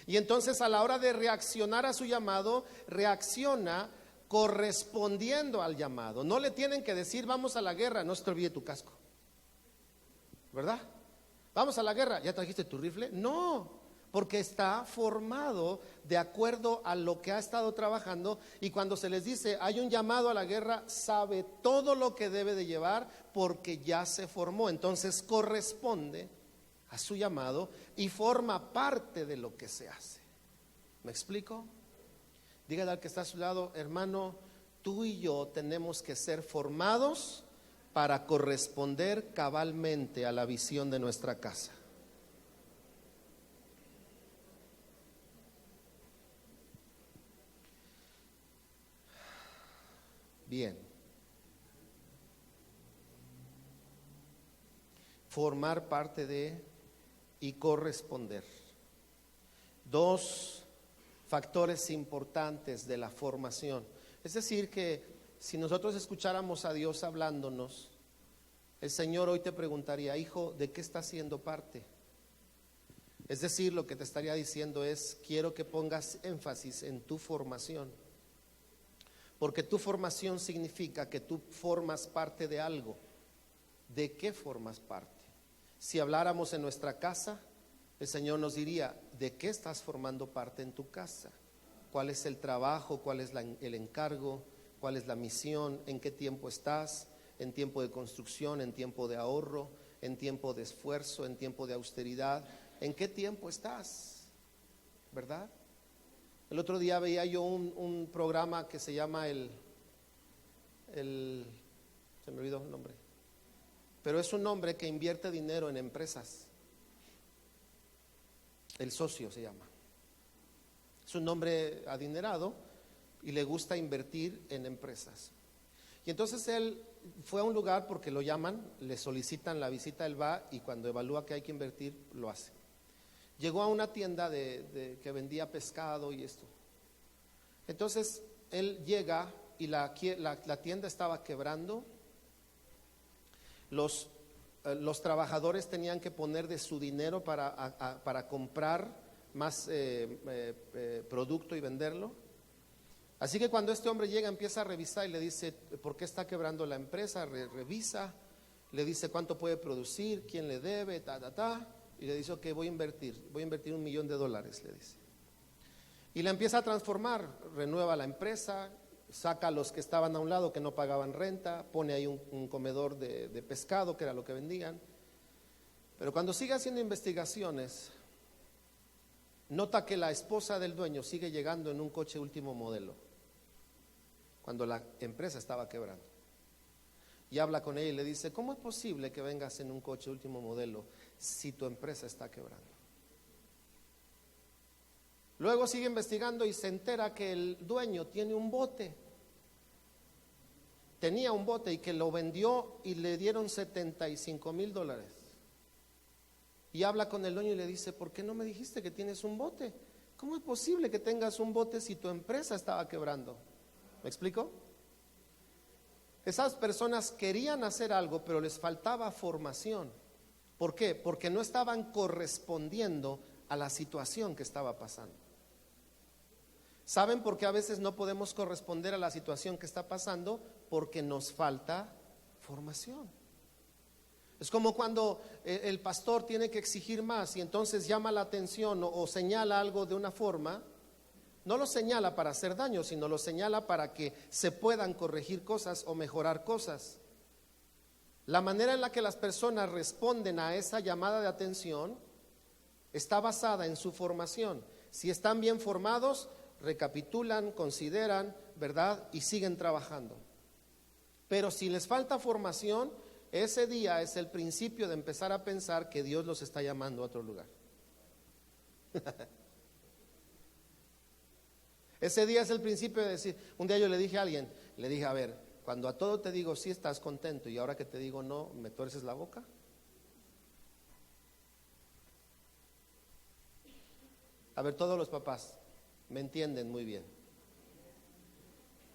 Y entonces a la hora de reaccionar a su llamado, reacciona correspondiendo al llamado. No le tienen que decir, vamos a la guerra, no se te olvide tu casco, ¿verdad? Vamos a la guerra, ¿ya trajiste tu rifle? No. Porque está formado de acuerdo a lo que ha estado trabajando, y cuando se les dice hay un llamado a la guerra, sabe todo lo que debe de llevar porque ya se formó. Entonces corresponde a su llamado y forma parte de lo que se hace. ¿Me explico? Dígale al que está a su lado, hermano, tú y yo tenemos que ser formados para corresponder cabalmente a la visión de nuestra casa. Bien. Formar parte de y corresponder. Dos factores importantes de la formación. Es decir, que si nosotros escucháramos a Dios hablándonos, el Señor hoy te preguntaría: hijo, ¿de qué estás siendo parte? Es decir, lo que te estaría diciendo es: quiero que pongas énfasis en tu formación, porque tu formación significa que tú formas parte de algo. ¿De qué formas parte? Si habláramos en nuestra casa, el Señor nos diría: ¿de qué estás formando parte en tu casa? ¿Cuál es el trabajo? ¿Cuál es el encargo? ¿Cuál es la misión? ¿En qué tiempo estás? ¿En tiempo de construcción? ¿En tiempo de ahorro? ¿En tiempo de esfuerzo? ¿En tiempo de austeridad? ¿En qué tiempo estás? ¿Verdad? El otro día veía yo un programa que se llama se me olvidó el nombre, pero es un hombre que invierte dinero en empresas. El Socio se llama. Es un hombre adinerado y le gusta invertir en empresas. Y entonces él fue a un lugar porque lo llaman, le solicitan la visita, él va y cuando evalúa que hay que invertir, lo hace. Llegó a una tienda que vendía pescado y esto. Entonces él llega y la tienda estaba quebrando. Los trabajadores tenían que poner de su dinero para comprar más producto y venderlo. Así que cuando este hombre llega, empieza a revisar y le dice: ¿por qué está quebrando la empresa? Revisa, le dice cuánto puede producir, quién le debe, y le dice: ok, voy a invertir $1 millón, le dice. Y la empieza a transformar, renueva la empresa, saca a los que estaban a un lado que no pagaban renta, pone ahí un comedor de pescado, que era lo que vendían. Pero cuando sigue haciendo investigaciones, nota que la esposa del dueño sigue llegando en un coche último modelo, cuando la empresa estaba quebrando. Y habla con ella y le dice: ¿cómo es posible que vengas en un coche último modelo si tu empresa está quebrando? Luego sigue investigando y se entera que el dueño tenía un bote y que lo vendió y le dieron $75,000. Y habla con el dueño y le dice: ¿por qué no me dijiste que tienes un bote? ¿Cómo es posible que tengas un bote si tu empresa estaba quebrando? ¿Me explico? Esas personas querían hacer algo, pero les faltaba formación. ¿Por qué? Porque no estaban correspondiendo a la situación que estaba pasando. ¿Saben por qué a veces no podemos corresponder a la situación que está pasando? Porque nos falta formación. Es como cuando el pastor tiene que exigir más y entonces llama la atención o señala algo de una forma. No lo señala para hacer daño, sino lo señala para que se puedan corregir cosas o mejorar cosas. La manera en la que las personas responden a esa llamada de atención está basada en su formación. Si están bien formados, recapitulan, consideran, ¿verdad? Y siguen trabajando. Pero si les falta formación, ese día es el principio de empezar a pensar que Dios los está llamando a otro lugar. Ese día es el principio de decir, un día yo le dije a alguien, le dije: a ver, cuando a todo te digo sí, estás contento, y ahora que te digo no, ¿me tuerces la boca? A ver, todos los papás me entienden muy bien.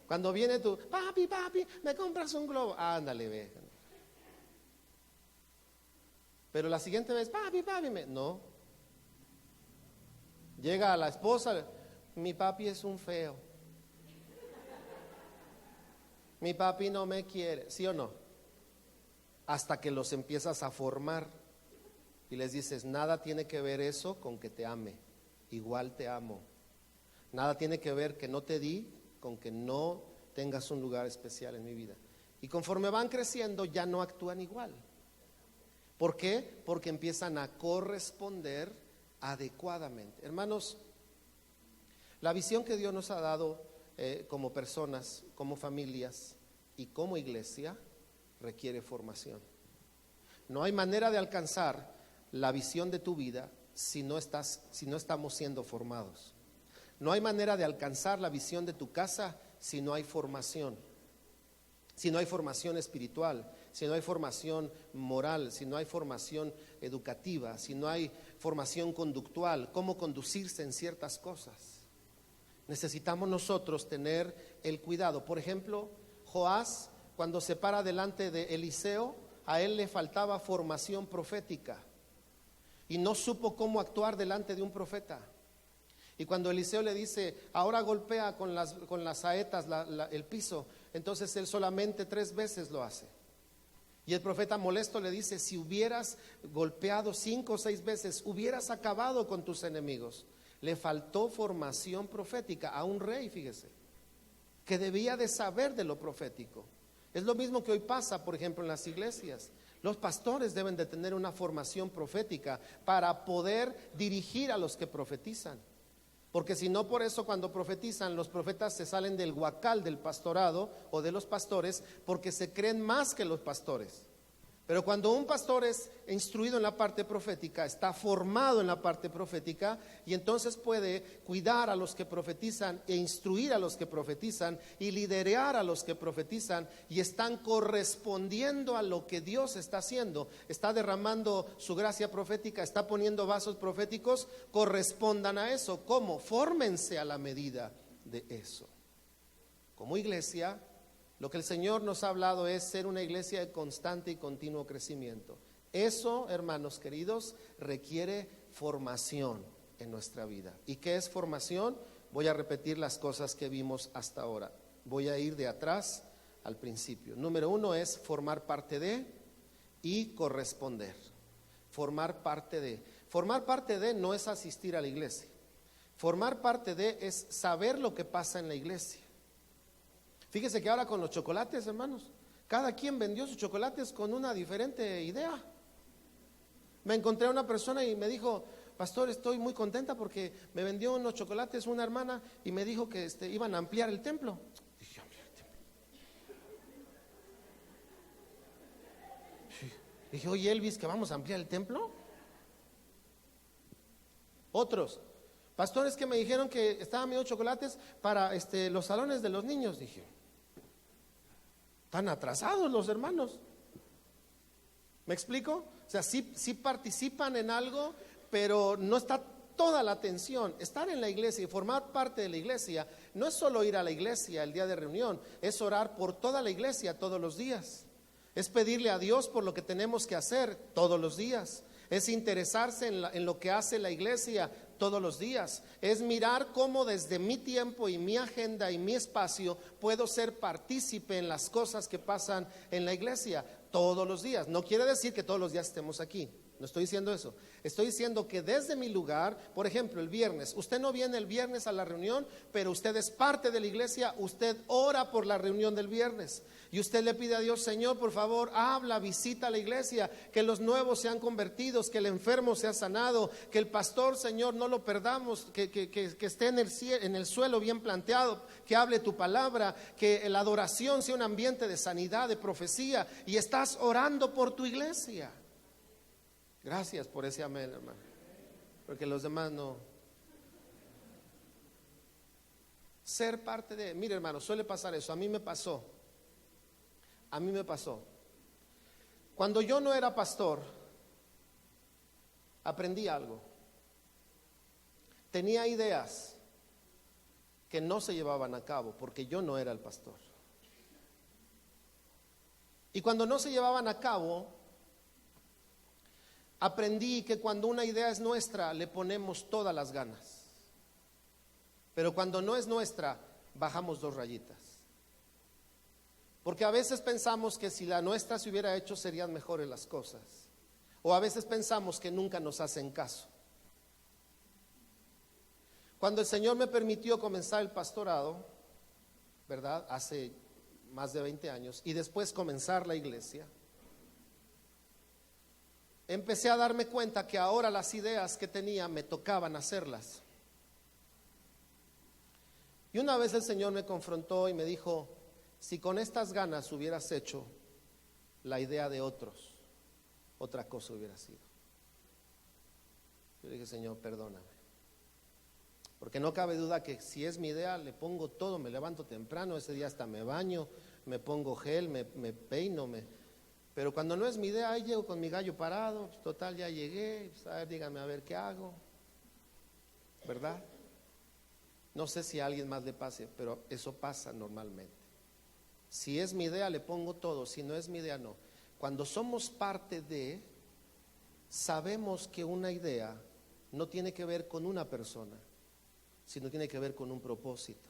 Cuando viene tú: papi, ¿me compras un globo? Ándale, ve. Pero la siguiente vez: papi, no. Llega a la esposa: mi papi es un feo. Mi papi no me quiere, ¿sí o no? Hasta que los empiezas a formar y les dices: nada tiene que ver eso con que te ame, igual te amo. Nada tiene que ver que no te di con que no tengas un lugar especial en mi vida. Y conforme van creciendo ya no actúan igual. ¿Por qué? Porque empiezan a corresponder adecuadamente. Hermanos, la visión que Dios nos ha dado como personas, como familias y como iglesia, requiere formación. No hay manera de alcanzar la visión de tu vida si no estamos siendo formados. No hay manera de alcanzar la visión de tu casa si no hay formación. Si no hay formación espiritual, si no hay formación moral, si no hay formación educativa, si no hay formación conductual, cómo conducirse en ciertas cosas. Necesitamos nosotros tener el cuidado. Por ejemplo, Joás, cuando se para delante de Eliseo, a él le faltaba formación profética y no supo cómo actuar delante de un profeta. Y cuando Eliseo le dice, ahora golpea con las saetas el piso, entonces él solamente 3 veces lo hace. Y el profeta molesto le dice, si hubieras golpeado 5 o 6 veces, hubieras acabado con tus enemigos. Le faltó formación profética a un rey, fíjese, que debía de saber de lo profético. Es lo mismo que hoy pasa, por ejemplo, en las iglesias. Los pastores deben de tener una formación profética para poder dirigir a los que profetizan. Porque si no, por eso cuando profetizan, los profetas se salen del huacal del pastorado o de los pastores, porque se creen más que los pastores. Pero cuando un pastor es instruido en la parte profética, está formado en la parte profética, y entonces puede cuidar a los que profetizan e instruir a los que profetizan y liderar a los que profetizan, y están correspondiendo a lo que Dios está haciendo, está derramando su gracia profética, está poniendo vasos proféticos, correspondan a eso. ¿Cómo? Fórmense a la medida de eso. Como iglesia, lo que el Señor nos ha hablado es ser una iglesia de constante y continuo crecimiento. Eso, hermanos queridos, requiere formación en nuestra vida. ¿Y qué es formación? Voy a repetir las cosas que vimos hasta ahora. Voy a ir de atrás al principio. Número 1 es formar parte de y corresponder. Formar parte de. Formar parte de no es asistir a la iglesia. Formar parte de es saber lo que pasa en la iglesia. Fíjese que ahora con los chocolates, hermanos, cada quien vendió sus chocolates con una diferente idea. Me encontré a una persona y me dijo, pastor, estoy muy contenta porque me vendió unos chocolates una hermana y me dijo que iban a ampliar el templo. Dije, ampliar el templo. Sí. Dije, oye Elvis, ¿que vamos a ampliar el templo? Otros, pastores que me dijeron que estaban vendiendo chocolates para los salones de los niños. Dije, están atrasados los hermanos. ¿Me explico? O sea, sí participan en algo, pero no está toda la atención. Estar en la iglesia y formar parte de la iglesia no es solo ir a la iglesia el día de reunión, es orar por toda la iglesia todos los días. Es pedirle a Dios por lo que tenemos que hacer todos los días. Es interesarse en lo que hace la iglesia todos los días. Es mirar cómo desde mi tiempo y mi agenda y mi espacio puedo ser partícipe en las cosas que pasan en la iglesia todos los días. No quiere decir que todos los días estemos aquí. No estoy diciendo eso. Estoy diciendo que desde mi lugar, por ejemplo, el viernes, usted no viene el viernes a la reunión, pero usted es parte de la iglesia, usted ora por la reunión del viernes. Y usted le pide a Dios, Señor, por favor, habla, visita a la iglesia, que los nuevos sean convertidos, que el enfermo sea sanado, que el pastor, Señor, no lo perdamos, que esté en el suelo bien planteado, que hable tu palabra, que la adoración sea un ambiente de sanidad, de profecía, y estás orando por tu iglesia. Gracias por ese amén, hermano, porque los demás no. Ser parte de, mire hermano, suele pasar eso, a mí me pasó. Cuando yo no era pastor, aprendí algo. Tenía ideas que no se llevaban a cabo porque yo no era el pastor. Y cuando no se llevaban a cabo, aprendí que cuando una idea es nuestra, le ponemos todas las ganas. Pero cuando no es nuestra, bajamos 2 rayitas. Porque a veces pensamos que si la nuestra se hubiera hecho serían mejores las cosas. O a veces pensamos que nunca nos hacen caso. Cuando el Señor me permitió comenzar el pastorado, ¿verdad? Hace más de 20 años, y después comenzar la iglesia, empecé a darme cuenta que ahora las ideas que tenía me tocaban hacerlas. Y una vez el Señor me confrontó y me dijo, si con estas ganas hubieras hecho la idea de otros, otra cosa hubiera sido. Yo dije, Señor, perdóname. Porque no cabe duda que si es mi idea, le pongo todo, me levanto temprano, ese día hasta me baño, me pongo gel, me peino, pero cuando no es mi idea, ahí llego con mi gallo parado, pues, total ya llegué, pues, a ver, dígame a ver qué hago, ¿verdad? No sé si a alguien más le pase, pero eso pasa normalmente. Si es mi idea, le pongo todo, si no es mi idea, no. Cuando somos parte de, sabemos que una idea no tiene que ver con una persona, sino tiene que ver con un propósito.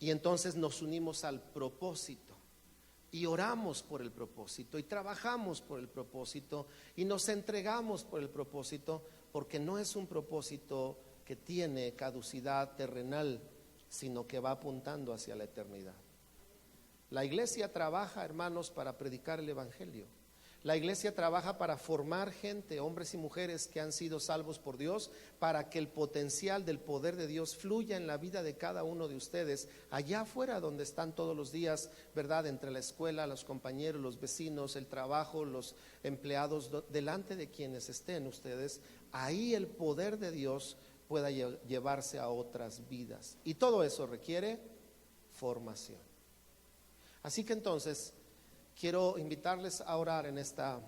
Y entonces nos unimos al propósito y oramos por el propósito y trabajamos por el propósito y nos entregamos por el propósito, porque no es un propósito que tiene caducidad terrenal, sino que va apuntando hacia la eternidad. La iglesia trabaja, hermanos, para predicar el evangelio. La iglesia trabaja para formar gente, hombres y mujeres que han sido salvos por Dios, para que el potencial del poder de Dios fluya en la vida de cada uno de ustedes, allá afuera donde están todos los días, ¿verdad? Entre la escuela, los compañeros, los vecinos, el trabajo, los empleados, delante de quienes estén ustedes, ahí el poder de Dios pueda llevarse a otras vidas. Y todo eso requiere formación. Así que entonces quiero invitarles a orar en esta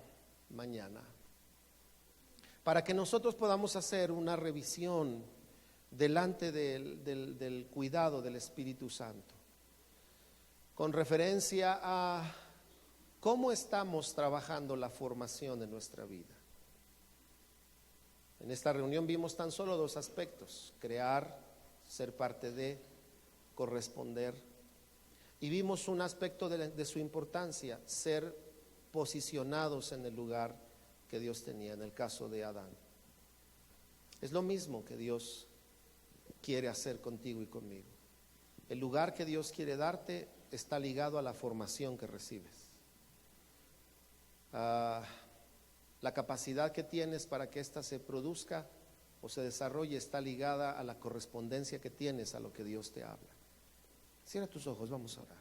mañana para que nosotros podamos hacer una revisión delante del cuidado del Espíritu Santo con referencia a cómo estamos trabajando la formación de nuestra vida. En esta reunión vimos tan solo dos aspectos: crear, ser parte de, corresponder. Y vimos un aspecto de su importancia, ser posicionados en el lugar que Dios tenía, en el caso de Adán. Es lo mismo que Dios quiere hacer contigo y conmigo. El lugar que Dios quiere darte está ligado a la formación que recibes. La capacidad que tienes para que ésta se produzca o se desarrolle está ligada a la correspondencia que tienes a lo que Dios te habla. Cierra tus ojos, vamos a orar.